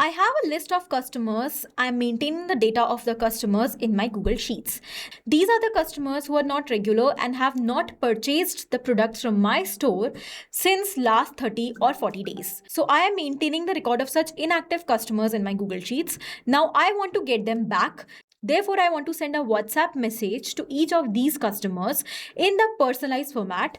I have a list of customers. I'm maintaining the data of the customers in my Google Sheets. These are the customers who are not regular and have not purchased the products from my store since last 30 or 40 days. So I am maintaining the record of such inactive customers in my Google Sheets. Now I want to get them back. Therefore, I want to send a WhatsApp message to each of these customers in the personalized format.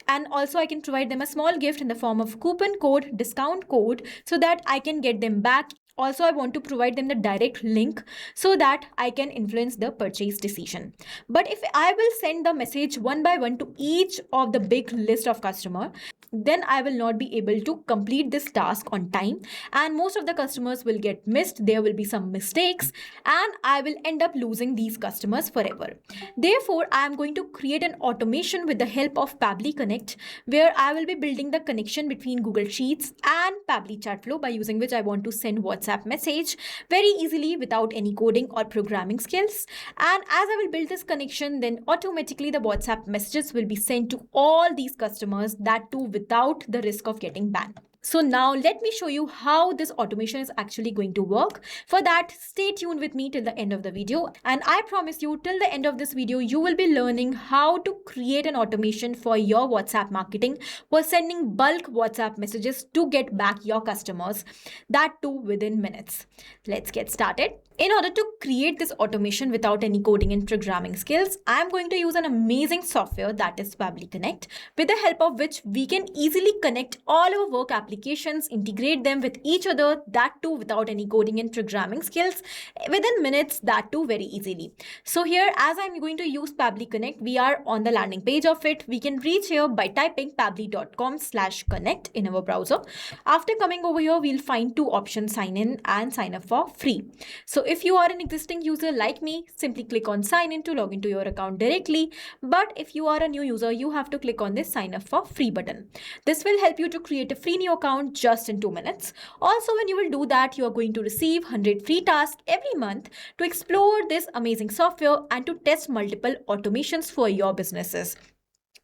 And also I can provide them a small gift in the form of coupon code, discount code, so that I can get them back. Also, I want to provide them the direct link so that I can influence the purchase decision. But if I will send the message one by one to each of the big list of customer, then I will not be able to complete this task on time, and most of the customers will get missed. There will be some mistakes and I will end up losing these customers forever. Therefore, I am going to create an automation with the help of Pabbly Connect, where I will be building the connection between Google Sheets and Pabbly chat flow, by using which I want to send WhatsApp message very easily without any coding or programming skills. And as I will build this connection, then automatically the WhatsApp messages will be sent to all these customers, that too without the risk of getting banned. So now let me show you how this automation is actually going to work. For that, stay tuned with me till the end of the video. And I promise you, till the end of this video, you will be learning how to create an automation for your WhatsApp marketing for sending bulk WhatsApp messages to get back your customers, that too within minutes. Let's get started. In order to create this automation without any coding and programming skills, I am going to use an amazing software, that is Pabbly Connect, with the help of which we can easily connect all our work applications, integrate them with each other, that too without any coding and programming skills, within minutes, that too very easily. So here, as I'm going to use Pabbly Connect, we are on the landing page of it. We can reach here by typing pabbly.com/connect in our browser. After coming over here, we'll find two options: sign in and sign up for free. So if you are an existing user like me, simply click on sign in to log into your account directly. But if you are a new user, you have to click on this sign up for free button. This will help you to create a free new account just in 2 minutes. Also, when you will do that, you are going to receive 100 free tasks every month to explore this amazing software and to test multiple automations for your businesses.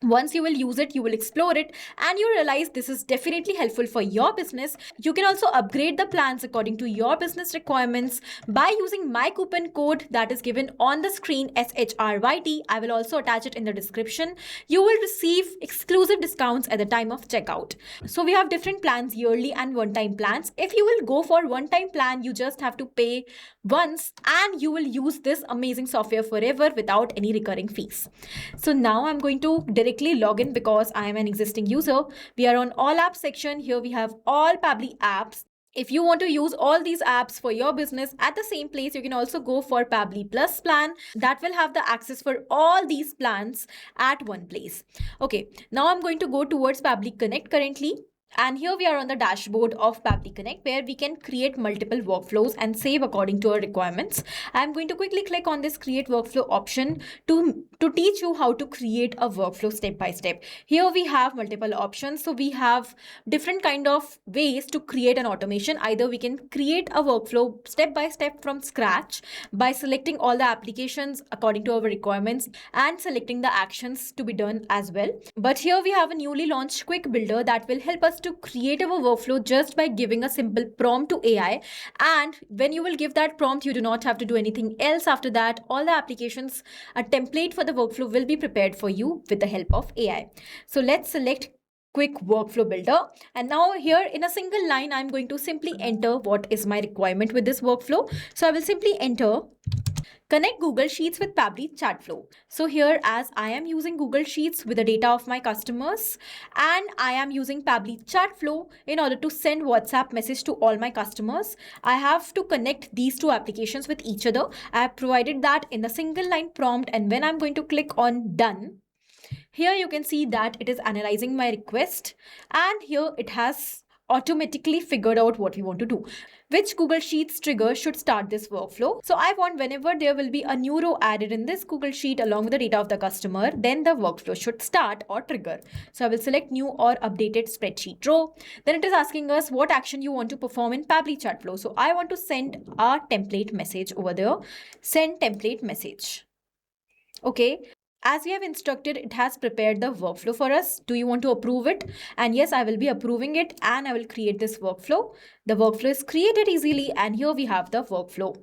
Once you will use it, you will explore it, and you realize this is definitely helpful for your business. You can also upgrade the plans according to your business requirements by using my coupon code that is given on the screen, SHRYT. I will also attach it in the description. You will receive exclusive discounts at the time of checkout. So we have different plans, yearly and one-time plans. If you will go for one-time plan, you just have to pay once and you will use this amazing software forever without any recurring fees. So now I'm going to directly log in because I am an existing user. We are on all apps section. Here we have all Pabbly apps. If you want to use all these apps for your business at the same place, you can also go for Pabbly Plus plan. That will have the access for all these plans at one place. Okay, now I'm going to go towards Pabbly Connect currently. And here we are on the dashboard of Pabbly Connect, where we can create multiple workflows and save according to our requirements. I'm going to quickly click on this create workflow option to teach you how to create a workflow step by step. Here we have multiple options. So we have different kind of ways to create an automation. Either we can create a workflow step by step from scratch by selecting all the applications according to our requirements and selecting the actions to be done as well. But here we have a newly launched quick builder that will help us to create our workflow just by giving a simple prompt to AI. And when you will give that prompt, you do not have to do anything else. After that, all the applications, a template for the workflow will be prepared for you with the help of AI. So let's select quick workflow builder. And now here in a single line, I'm going to simply enter what is my requirement with this workflow. So I will simply enter connect Google Sheets with Pabbly chat flow. So here, as I am using Google Sheets with the data of my customers and I am using Pabbly chat flow in order to send WhatsApp message to all my customers, I have to connect these two applications with each other. I have provided that in the single line prompt, and when I'm going to click on done, here you can see that it is analyzing my request, and here it has automatically figured out what we want to do. Which Google Sheets trigger should start this workflow? So I want whenever there will be a new row added in this Google Sheet along with the data of the customer, then the workflow should start or trigger. So I will select new or updated spreadsheet row. Then it is asking us what action you want to perform in Pabbly chat flow. So I want to send a template message over there. Send template message. Okay. As we have instructed, it has prepared the workflow for us. Do you want to approve it? And yes, I will be approving it and I will create this workflow. The workflow is created easily and here we have the workflow.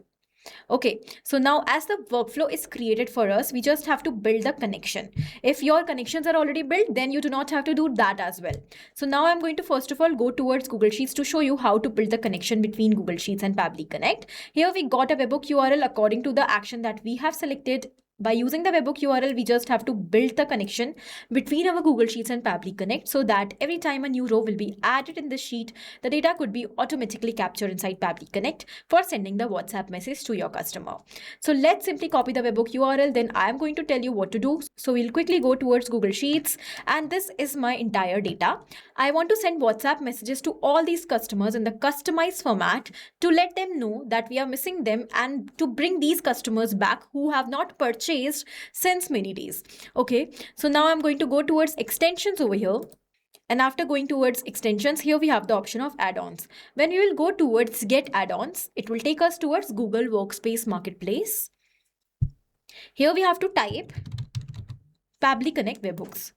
Okay, so now as the workflow is created for us, we just have to build the connection. If your connections are already built, then you do not have to do that as well. So now I'm going to first of all go towards Google Sheets to show you how to build the connection between Google Sheets and Pabbly Connect. Here we got a webhook URL according to the action that we have selected. By using the webhook URL, we just have to build the connection between our Google Sheets and Pabbly Connect so that every time a new row will be added in this sheet, the data could be automatically captured inside Pabbly Connect for sending the WhatsApp message to your customer. So let's simply copy the webhook URL. Then I'm going to tell you what to do. So we'll quickly go towards Google Sheets and this is my entire data. I want to send WhatsApp messages to all these customers in the customized format to let them know that we are missing them and to bring these customers back who have not purchased since many days. Okay, so now I'm going to go towards extensions over here. And after going towards extensions, here we have the option of add-ons. When we will go towards get add-ons, it will take us towards Google Workspace Marketplace. Here we have to type Pabbly Connect Webhooks.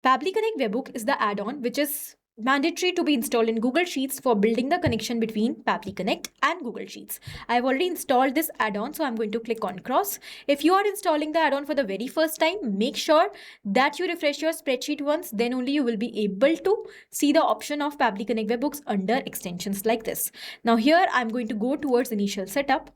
Pabbly Connect Webhook is the add-on which is mandatory to be installed in Google Sheets for building the connection between Pabbly Connect and Google Sheets. I have already installed this add-on, so I'm going to click on cross. If you are installing the add-on for the very first time, make sure that you refresh your spreadsheet once, then only you will be able to see the option of Pabbly Connect Webhooks under extensions like this. Now here I'm going to go towards initial setup.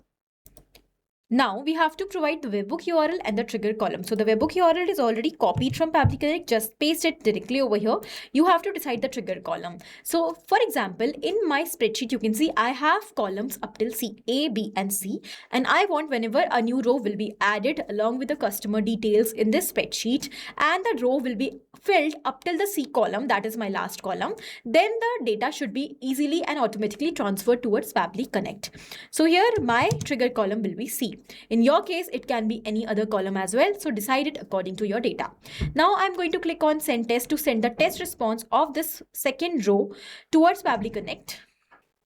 Now we have to provide the webhook URL and the trigger column. So the webhook URL is already copied from Pabbly Connect. Just paste it directly over here. You have to decide the trigger column. So for example, in my spreadsheet, you can see I have columns up till C, A, B and C. And I want whenever a new row will be added along with the customer details in this spreadsheet and the row will be filled up till the C column, that is my last column, then the data should be easily and automatically transferred towards Pabbly Connect. So here my trigger column will be C. In your case, it can be any other column as well. So decide it according to your data. Now I'm going to click on send test to send the test response of this second row towards Pabbly Connect.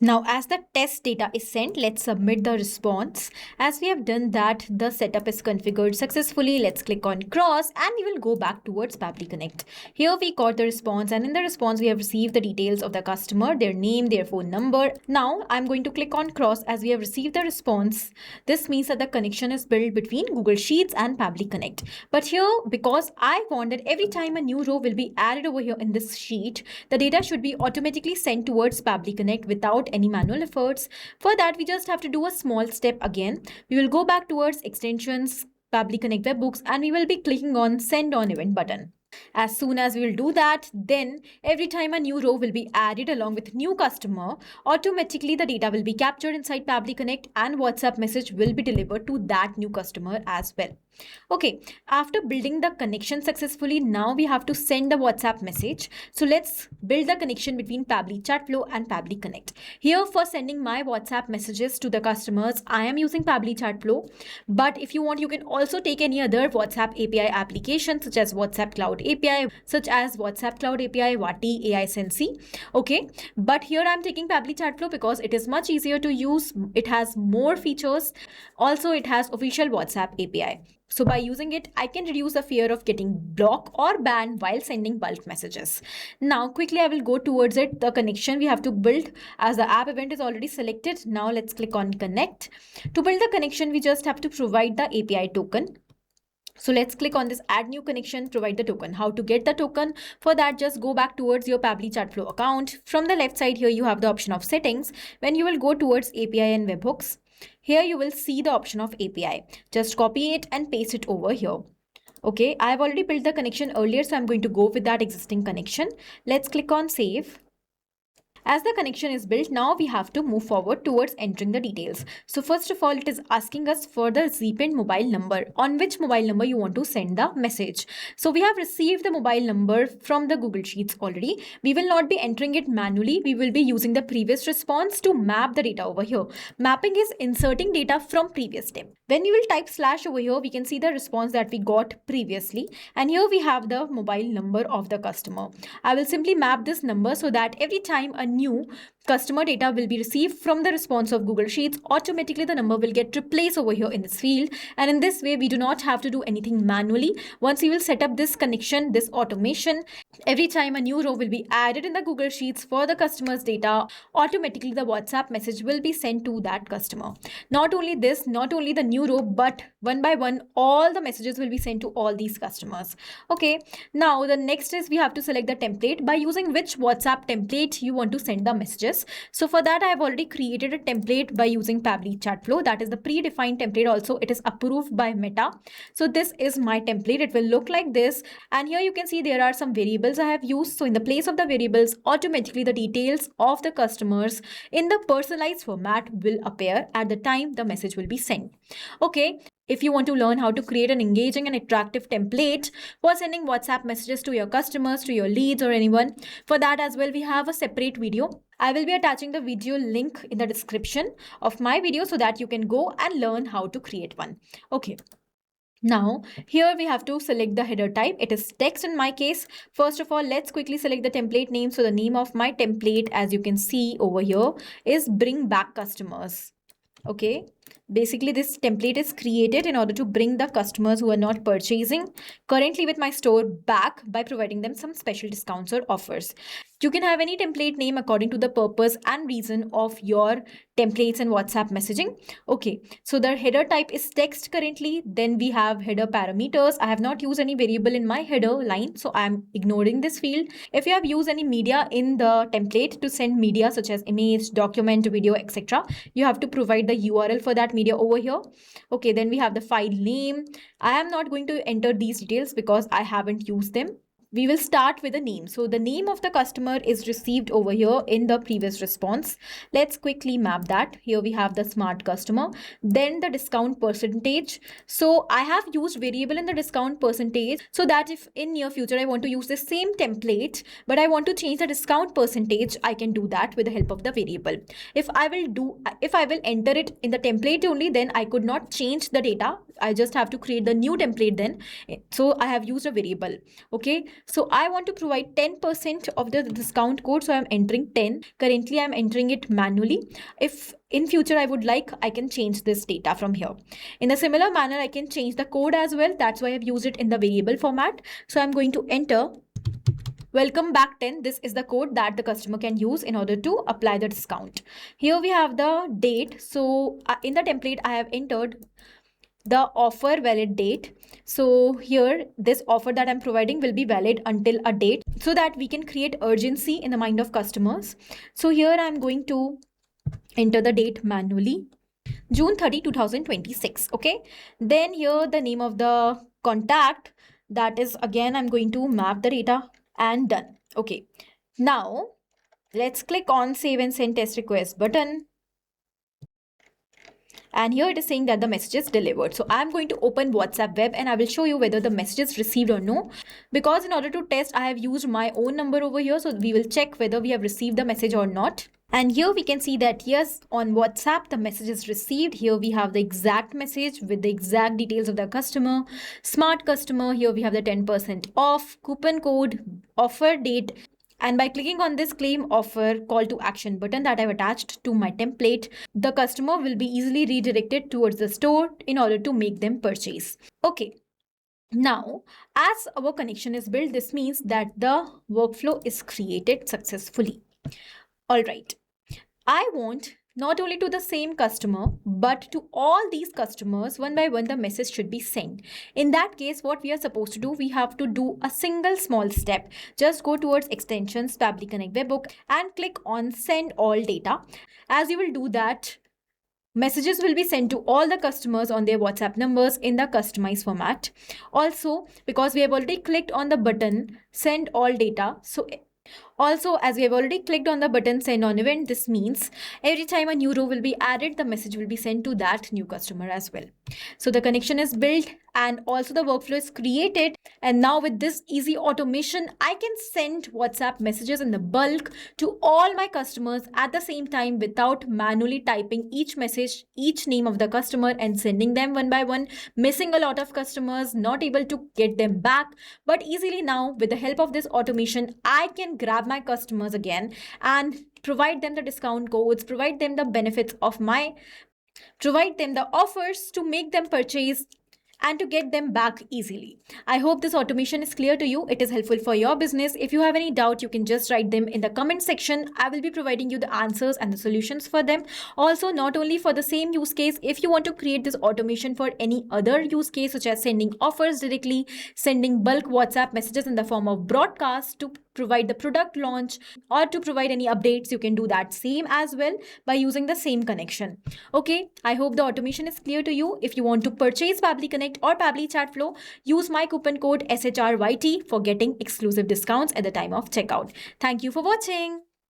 Now, as the test data is sent, let's submit the response. As we have done that, the setup is configured successfully. Let's click on cross and we will go back towards Pabbly Connect. Here we got the response and in the response, we have received the details of the customer, their name, their phone number. Now, I'm going to click on cross as we have received the response. This means that the connection is built between Google Sheets and Pabbly Connect. But here, because I want that every time a new row will be added over here in this sheet, the data should be automatically sent towards Pabbly Connect without any manual efforts. For that, we just have to do a small step again. We will go back towards extensions, Pabbly Connect Webhooks, and we will be clicking on send on event button. As soon as we will do that, then every time a new row will be added along with new customer, automatically the data will be captured inside Pabbly Connect and WhatsApp message will be delivered to that new customer as well. Okay, after building the connection successfully, now we have to send the WhatsApp message. So let's build the connection between Pabbly Chat Flow and Pabbly Connect. Here for sending my WhatsApp messages to the customers, I am using Pabbly Chat Flow. But if you want, you can also take any other WhatsApp API application such as WhatsApp Cloud API, such as WhatsApp Cloud API, Wati, AI Sensi. Okay, but here I'm taking Pabbly Chat Flow because it is much easier to use. It has more features. Also, it has official WhatsApp API. So by using it, I can reduce the fear of getting blocked or banned while sending bulk messages. Now, quickly, I will go towards it. The connection we have to build as the app event is already selected. Now, let's click on connect. To build the connection, we just have to provide the API token. So let's click on this add new connection, provide the token. How to get the token? For that, just go back towards your Pabbly Chat Flow account. From the left side here, you have the option of settings. When you will go towards API and webhooks, here you will see the option of API. Just copy it and paste it over here. Okay, I have already built the connection earlier, so I'm going to go with that existing connection. Let's click on save. As the connection is built, now we have to move forward towards entering the details. So first of all, it is asking us for the ZPIN mobile number, on which mobile number you want to send the message. So we have received the mobile number from the Google Sheets already. We will not be entering it manually. We will be using the previous response to map the data over here. Mapping is inserting data from previous step. When we will type slash over here, we can see the response that we got previously. And here we have the mobile number of the customer. I will simply map this number so that every time a new customer data will be received from the response of Google Sheets. Automatically, the number will get replaced over here in this field. And in this way, we do not have to do anything manually. Once we will set up this connection, this automation, every time a new row will be added in the Google Sheets for the customer's data, automatically the WhatsApp message will be sent to that customer. Not only this, not only the new row, but one by one, all the messages will be sent to all these customers. Okay, now the next is we have to select the template by using which WhatsApp template you want to send the messages. So for that, I have already created a template by using Pabbly chat flow. That is the predefined template. Also, it is approved by Meta. So this is my template. It will look like this. And here you can see there are some variables I have used. So in the place of the variables, automatically the details of the customers in the personalized format will appear at the time the message will be sent. Okay. If you want to learn how to create an engaging and attractive template for sending WhatsApp messages to your customers, to your leads or anyone, for that as well, we have a separate video. I will be attaching the video link in the description of my video so that you can go and learn how to create one. Okay. Now, here we have to select the header type. It is text in my case. First of all, let's quickly select the template name. So the name of my template, as you can see over here, is Bring Back Customers. Okay. Basically, this template is created in order to bring the customers who are not purchasing currently with my store back by providing them some special discounts or offers. You can have any template name according to the purpose and reason of your templates and WhatsApp messaging. Okay, so the header type is text currently. Then we have header parameters. I have not used any variable in my header line, so I'm ignoring this field. If you have used any media in the template to send media such as image, document, video, etc., you have to provide the URL for that media over here. Okay, then we have the file name. I am not going to enter these details because I haven't used them. We will start with the name. So the name of the customer is received over here in the previous response. Let's quickly map that. Here we have the smart customer, then the discount percentage. So I have used variable in the discount percentage so that if in near future I want to use the same template, but I want to change the discount percentage, I can do that with the help of the variable. If I will enter it in the template only, then I could not change the data. I just have to create the new template then. So I have used a variable. Okay. So I want to provide 10% of the discount code. So I'm entering 10. Currently, I'm entering it manually. If in future I would like, I can change this data from here. In a similar manner, I can change the code as well. That's why I've used it in the variable format. So I'm going to enter welcome back 10. This is the code that the customer can use in order to apply the discount. Here we have the date. So in the template, I have entered the offer valid date. So here this offer that I'm providing will be valid until a date so that we can create urgency in the mind of customers. So here I'm going to enter the date manually, June 30, 2026. Okay. Then here the name of the contact, that is again I'm going to map the data and done. Okay. Now let's click on save and send test request button. And here it is saying that the message is delivered. So I'm going to open WhatsApp web and I will show you whether the message is received or no. Because in order to test, I have used my own number over here. So we will check whether we have received the message or not. And here we can see that yes, on WhatsApp, the message is received. Here we have the exact message with the exact details of the customer. Smart customer, here we have the 10% off, coupon code, offer date. And by clicking on this claim offer call to action button that I've attached to my template, the customer will be easily redirected towards the store in order to make them purchase. Okay. Now, as our connection is built, this means that the workflow is created successfully. All right. I want not only to the same customer, but to all these customers, one by one, the message should be sent. In that case, what we are supposed to do, we have to do a single small step. Just go towards extensions, Pabbly Connect Webbook, and click on send all data. As you will do that, messages will be sent to all the customers on their WhatsApp numbers in the customized format. Also, because we have already clicked on the button send all data, so also, as we have already clicked on the button send on event, this means every time a new row will be added, the message will be sent to that new customer as well. So the connection is built and also the workflow is created. And now with this easy automation, I can send WhatsApp messages in the bulk to all my customers at the same time without manually typing each message, each name of the customer and sending them one by one, missing a lot of customers, not able to get them back. But easily now with the help of this automation, I can grab my customers again and provide them the discount codes, provide them the benefits of my, provide them the offers to make them purchase and to get them back easily. I hope this automation is clear to you. It is helpful for your business. If you have any doubt, you can just write them in the comment section. I will be providing you the answers and the solutions for them. Also, not only for the same use case, if you want to create this automation for any other use case, such as sending offers directly, sending bulk WhatsApp messages in the form of broadcast to provide the product launch, or to provide any updates, you can do that same as well by using the same connection. Okay, I hope the automation is clear to you. If you want to purchase Pabbly Connect or Pabbly Chat Flow, use my coupon code SHRYT for getting exclusive discounts at the time of checkout. Thank you for watching.